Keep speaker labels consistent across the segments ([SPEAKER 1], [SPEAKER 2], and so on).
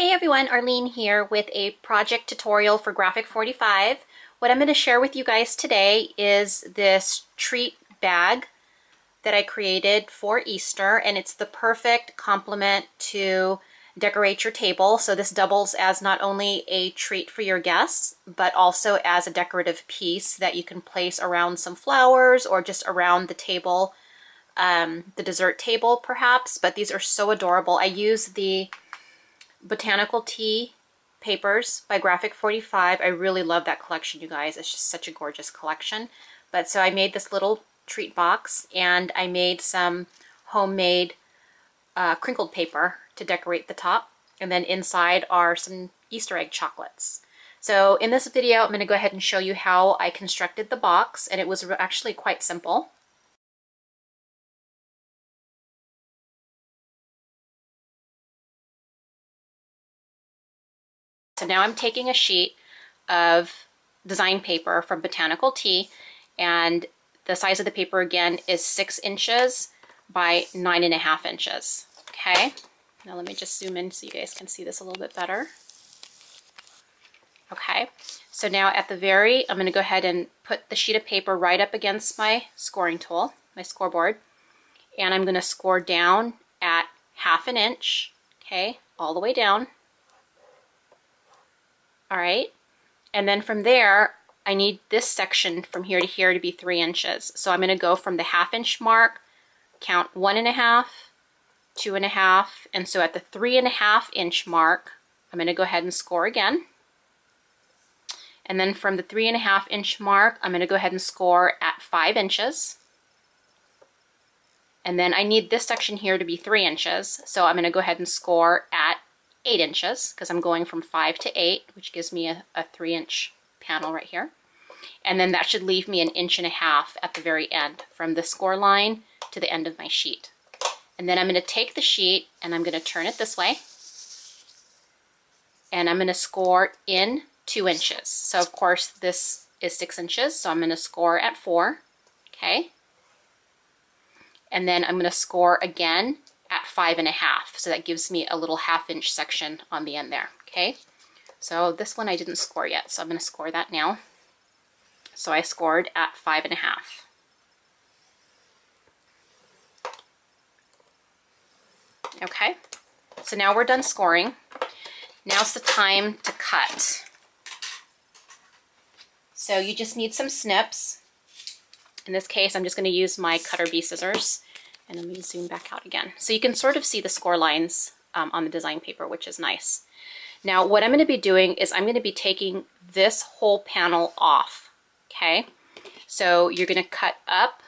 [SPEAKER 1] Hey everyone, Arlene here with a project tutorial for Graphic 45. What I'm going to share with you guys today is this treat bag that I created for Easter, and it's the perfect complement to decorate your table. So this doubles as not only a treat for your guests, but also as a decorative piece that you can place around some flowers or just around the table, the dessert table perhaps. But these are so adorable. I use the Botanical tea papers by Graphic 45. I really love that collection, you guys. It's just such a gorgeous collection. But so I made this little treat box, and I made some homemade crinkled paper to decorate the top, and then inside are some Easter egg chocolates. So in this video I'm going to go ahead and show you how I constructed the box, and it was actually quite simple. So now I'm taking a sheet of design paper from Botanical Tea, and the size of the paper again is 6 inches by 9.5 inches. Okay, now let me just zoom in so you guys can see this a little bit better. Okay, so now at the very, I'm going to go ahead and put the sheet of paper right up against my scoring tool, my scoreboard, and I'm going to score down at 1/2 inch, okay, all the way down. All right, and then from there, I need this section from here to here to be 3 inches. So I'm going to go from the 1/2 inch mark, count 1.5, 2.5, and so at the 3.5 inch mark, I'm going to go ahead and score again. And then from the 3.5 inch mark, I'm going to go ahead and score at 5 inches. And then I need this section here to be 3 inches, so I'm going to go ahead and score at 8 inches, because I'm going from 5 to 8, which gives me a 3-inch panel right here. And then that should leave me 1.5 inches at the very end, from the score line to the end of my sheet. And then I'm going to take the sheet and I'm going to turn it this way, and I'm going to score in 2 inches. So of course this is 6 inches, so I'm going to score at 4, okay? And then I'm going to score again at 5.5, so that gives me a little 1/2 inch section on the end there, okay? So this one I didn't score yet, so I'm going to score that now. So I scored at 5.5. Okay, so now we're done scoring. Now's the time to cut. So you just need some snips. In this case, I'm just going to use my cutter bee scissors. And let me zoom back out again. So you can sort of see the score lines on the design paper, which is nice. Now what I'm going to be doing is I'm going to be taking this whole panel off, okay? So you're going to cut up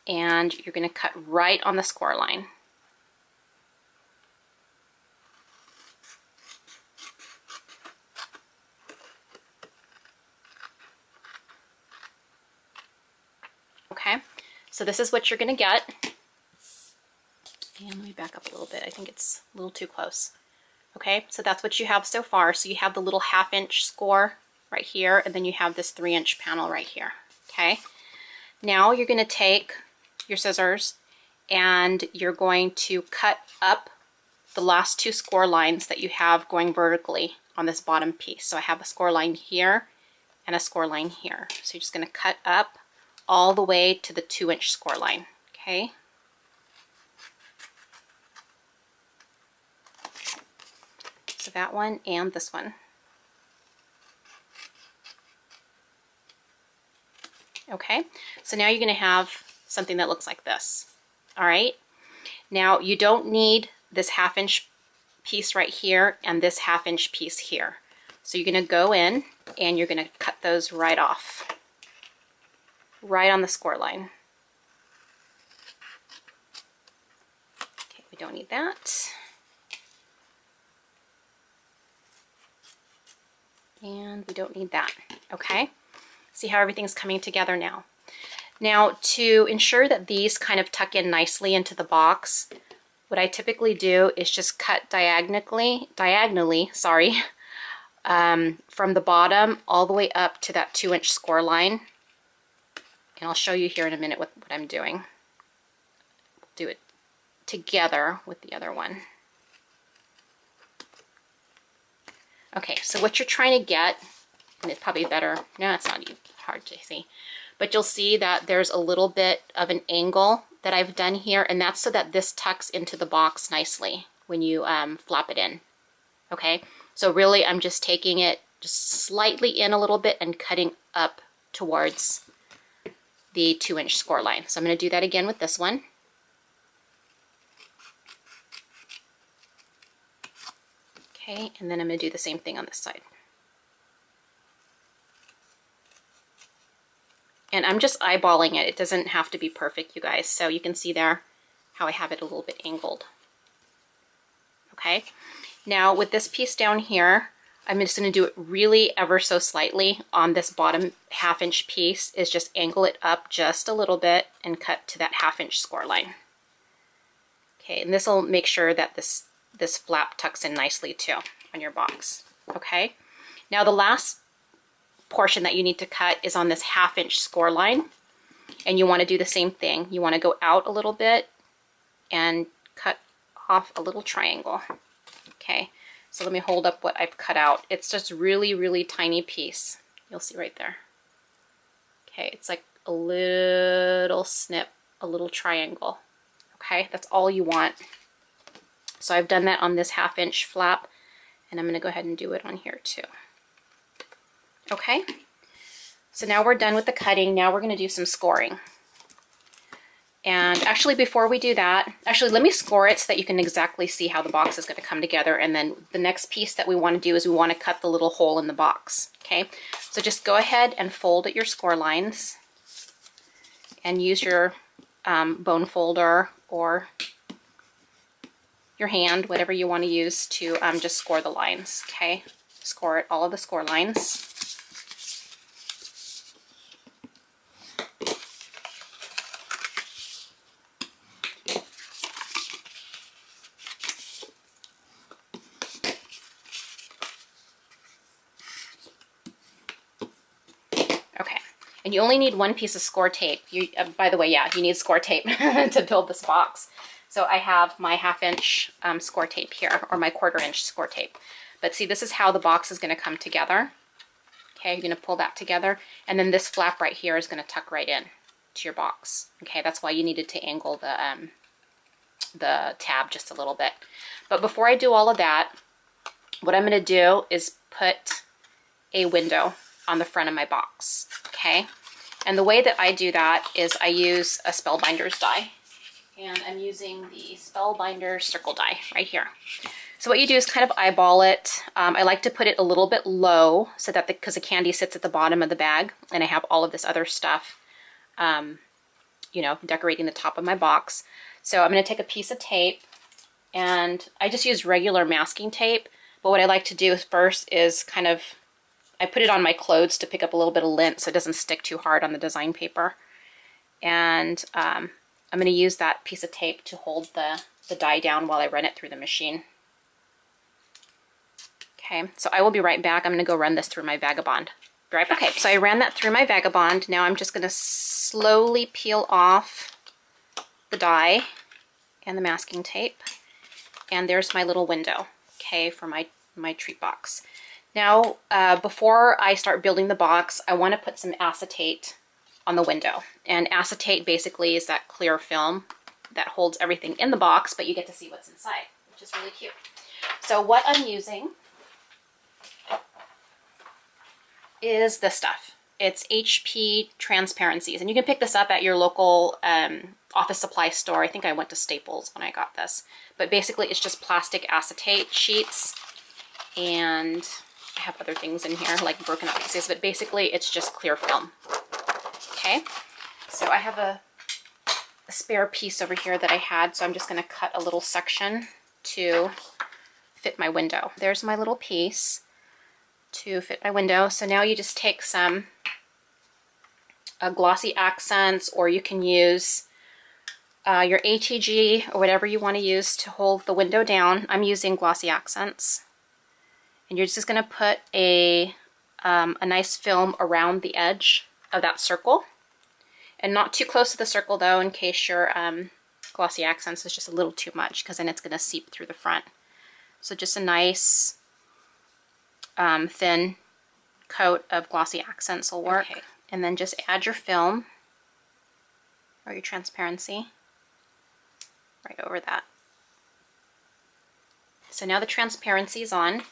[SPEAKER 1] and you're going to cut right on the score line. Okay, so this is what you're going to get. And let me back up a little bit. I think it's a little too close. Okay, so that's what you have so far. So you have the little 1/2 inch score right here, and then you have this 3-inch panel right here. Okay, now you're going to take your scissors and you're going to cut up the last 2 score lines that you have going vertically on this bottom piece. So I have a score line here and a score line here. So you're just going to cut up all the way to the 2-inch score line, okay? So that one and this one. Okay, so now you're going to have something that looks like this. All right, now you don't need this 1/2 inch piece right here and this 1/2 inch piece here. So you're going to go in and you're going to cut those right off, right on the score line. Okay, we don't need that. And we don't need that, okay? See how everything's coming together now. Now, to ensure that these kind of tuck in nicely into the box, what I typically do is just cut diagonally, from the bottom all the way up to that 2-inch score line. And I'll show you here in a minute what I'm doing. do it together with the other one. Okay, so what you're trying to get, and it's probably better, no, it's not even hard to see, but you'll see that there's a little bit of an angle that I've done here, and that's so that this tucks into the box nicely when you flap it in. Okay, so really I'm just taking it just slightly in a little bit and cutting up towards the 2-inch score line. So I'm going to do that again with this one. Okay, and then I'm going to do the same thing on this side. And I'm just eyeballing it. It doesn't have to be perfect, you guys. So you can see there how I have it a little bit angled. Okay, now with this piece down here, I'm just going to do it really ever so slightly on this bottom 1/2-inch piece, is just angle it up just a little bit and cut to that 1/2-inch score line. Okay, and this will make sure that this flap tucks in nicely too on your box. Okay, now the last portion that you need to cut is on this 1/2-inch score line, and you want to do the same thing. You want to go out a little bit and cut off a little triangle. Okay, so let me hold up what I've cut out. It's just really, really tiny piece. You'll see right there. Okay, it's like a little snip, a little triangle. Okay, that's all you want. So I've done that on this 1/2-inch flap, and I'm going to go ahead and do it on here too. Okay, so now we're done with the cutting. Now we're going to do some scoring. And actually, before we do that, actually let me score it so that you can exactly see how the box is going to come together. And then the next piece that we want to do is we want to cut the little hole in the box. Okay, so just go ahead and fold at your score lines and use your bone folder or your hand, whatever you want to use to just score the lines. Okay, score it, all of the score lines. And you only need one piece of score tape. By the way, yeah, you need score tape to build this box. So I have my 1/2-inch score tape here, or my 1/4-inch score tape. But see, this is how the box is going to come together. Okay, you're going to pull that together, and then this flap right here is going to tuck right in to your box. Okay, that's why you needed to angle the tab just a little bit. But before I do all of that, what I'm going to do is put a window on the front of my box. Okay, and the way that I do that is I use a Spellbinders die, and I'm using the Spellbinders circle die right here. So what you do is kind of eyeball it. I like to put it a little bit low so that because the candy sits at the bottom of the bag, and I have all of this other stuff, you know, decorating the top of my box. So I'm going to take a piece of tape, and I just use regular masking tape. But what I like to do first is kind of I put it on my clothes to pick up a little bit of lint so it doesn't stick too hard on the design paper. And I'm going to use that piece of tape to hold the die down while I run it through the machine. Okay, so I will be right back. I'm going to go run this through my Vagabond. Be right back. Okay, so I ran that through my Vagabond. Now I'm just going to slowly peel off the die and the masking tape. And there's my little window, okay, for my treat box. Now, before I start building the box, I want to put some acetate on the window. And acetate basically is that clear film that holds everything in the box, but you get to see what's inside, which is really cute. So what I'm using is this stuff. It's HP Transparencies, and you can pick this up at your local office supply store. I think I went to Staples when I got this. But basically, it's just plastic acetate sheets, and I have other things in here, like broken up pieces, but basically it's just clear film. Okay, so I have a spare piece over here that I had, so I'm just going to cut a little section to fit my window. There's my little piece to fit my window. So now you just take some glossy accents, or you can use your ATG or whatever you want to use to hold the window down. I'm using glossy accents. And you're just going to put a nice film around the edge of that circle. And not too close to the circle though, in case your Glossy Accents is just a little too much because then it's going to seep through the front. So just a nice thin coat of Glossy Accents will work. Okay. And then just add your film or your transparency right over that. So now the transparency is on.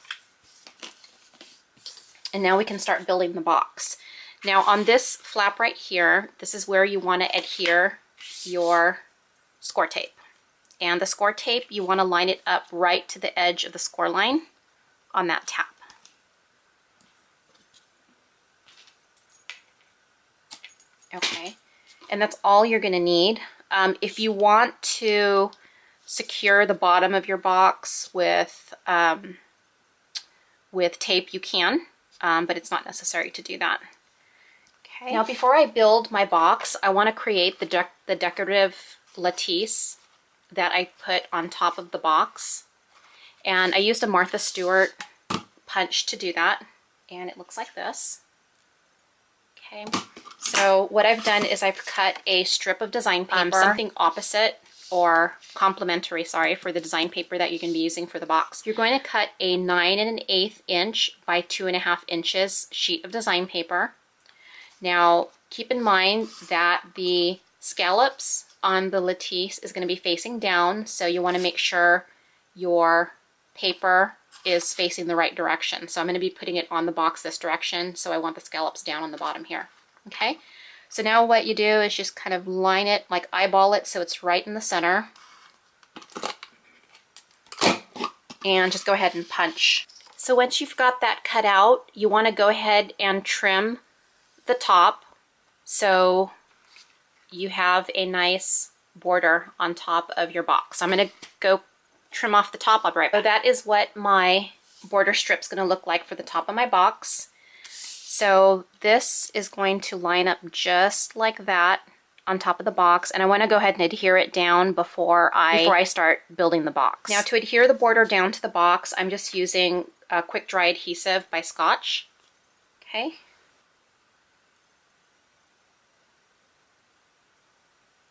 [SPEAKER 1] And now we can start building the box. Now on this flap right here, this is where you want to adhere your score tape. And the score tape, you want to line it up right to the edge of the score line on that tab. Okay, and that's all you're going to need. If you want to secure the bottom of your box with tape, you can, but it's not necessary to do that. Okay. Now before I build my box, I want to create the decorative lattice that I put on top of the box. And I used a Martha Stewart punch to do that. And it looks like this. Okay. So what I've done is I've cut a strip of design paper, something opposite or complementary, sorry, for the design paper that you're going to be using for the box. You're going to cut a 9 1/8 inch by 2.5 inches sheet of design paper. Now, keep in mind that the scallops on the lattice is going to be facing down, so you want to make sure your paper is facing the right direction. So I'm going to be putting it on the box this direction, so I want the scallops down on the bottom here. Okay, so now what you do is just kind of line it, like eyeball it, so it's right in the center. And just go ahead and punch. So once you've got that cut out, you want to go ahead and trim the top so you have a nice border on top of your box. So I'm going to go trim off the top. I'll be right back. So that is what my border strip's going to look like for the top of my box. So this is going to line up just like that on top of the box, and I want to go ahead and adhere it down before I start building the box. Now to adhere the border down to the box, I'm just using a quick dry adhesive by Scotch. Okay.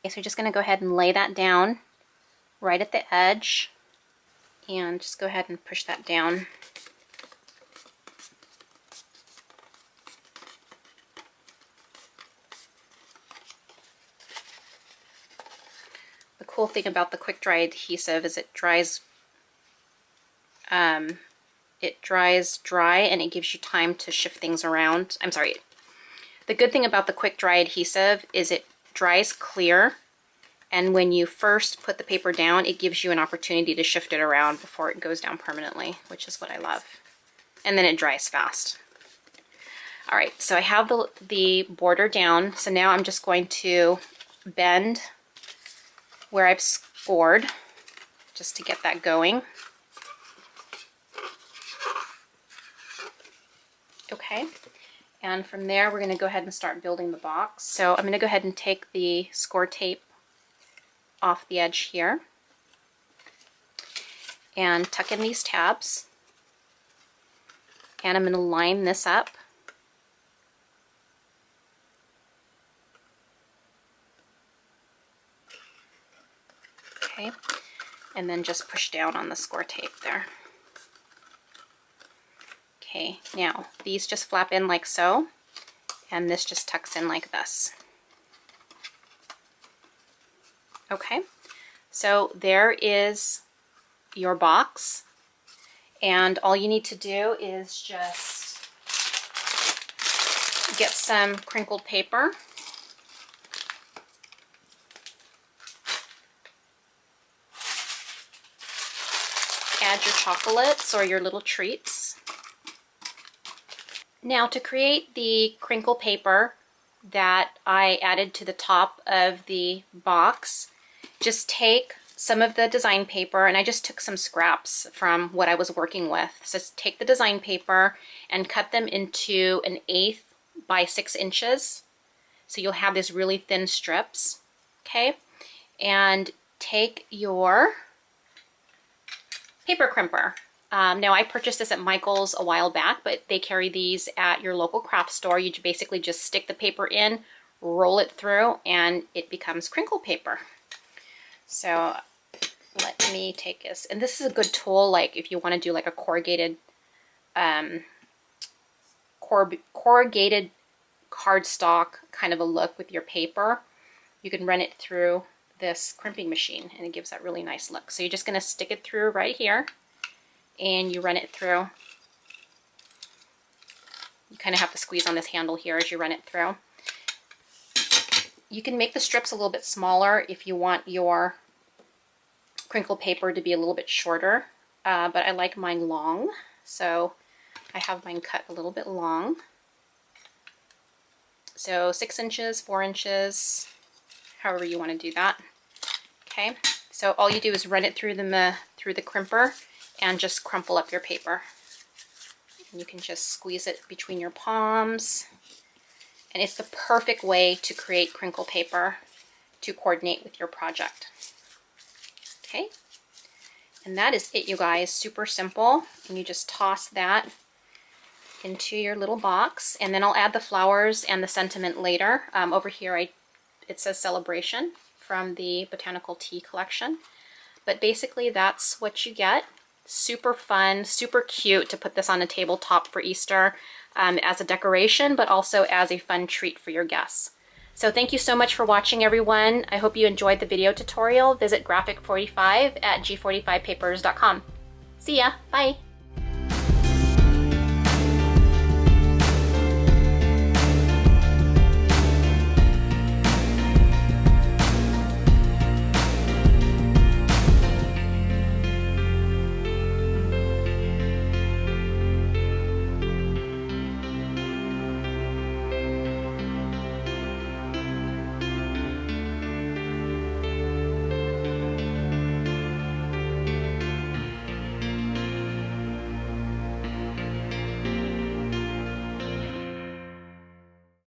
[SPEAKER 1] Okay, so you're just going to go ahead and lay that down right at the edge and just go ahead and push that down. The cool thing about the quick dry adhesive is it dries dry and it gives you time to shift things around. I'm sorry. The good thing about the quick dry adhesive is it dries clear, and when you first put the paper down, it gives you an opportunity to shift it around before it goes down permanently, which is what I love. And then it dries fast. All right, so I have the border down, so now I'm just going to bend where I've scored just to get that going. Okay. And from there, we're going to go ahead and start building the box. So I'm going to go ahead and take the score tape off the edge here and tuck in these tabs. And I'm going to line this up. Okay. And then just push down on the score tape there. Okay, now these just flap in like so, and this just tucks in like this. Okay, so there is your box, and all you need to do is just get some crinkled paper. Add your chocolates or your little treats. Now to create the crinkle paper that I added to the top of the box, just take some of the design paper, and I just took some scraps from what I was working with. So take the design paper and cut them into 1/8 by 6 inches. So you'll have these really thin strips, okay? And take your paper crimper. Now I purchased this at Michael's a while back, but they carry these at your local craft store. You basically just stick the paper in, roll it through, and it becomes crinkle paper. So let me take this, and this is a good tool like if you want to do like a corrugated corrugated cardstock kind of a look with your paper. You can run it through this crimping machine and it gives that really nice look. So you're just going to stick it through right here and you run it through. You kind of have to squeeze on this handle here as you run it through. You can make the strips a little bit smaller if you want your crinkle paper to be a little bit shorter, but I like mine long, so I have mine cut a little bit long. So 6 inches, 4 inches, however you want to do that. Okay, so all you do is run it through the crimper and just crumple up your paper. And you can just squeeze it between your palms. And it's the perfect way to create crinkle paper to coordinate with your project. Okay, and that is it, you guys. Super simple. And you just toss that into your little box, and then I'll add the flowers and the sentiment later. Over here it says celebration from the Botanical tea collection, but basically that's what you get. Super fun, super cute to put this on a tabletop for Easter as a decoration, but also as a fun treat for your guests. So thank you so much for watching, everyone. I hope you enjoyed the video tutorial. Visit Graphic 45 at g45papers.com. See ya, bye.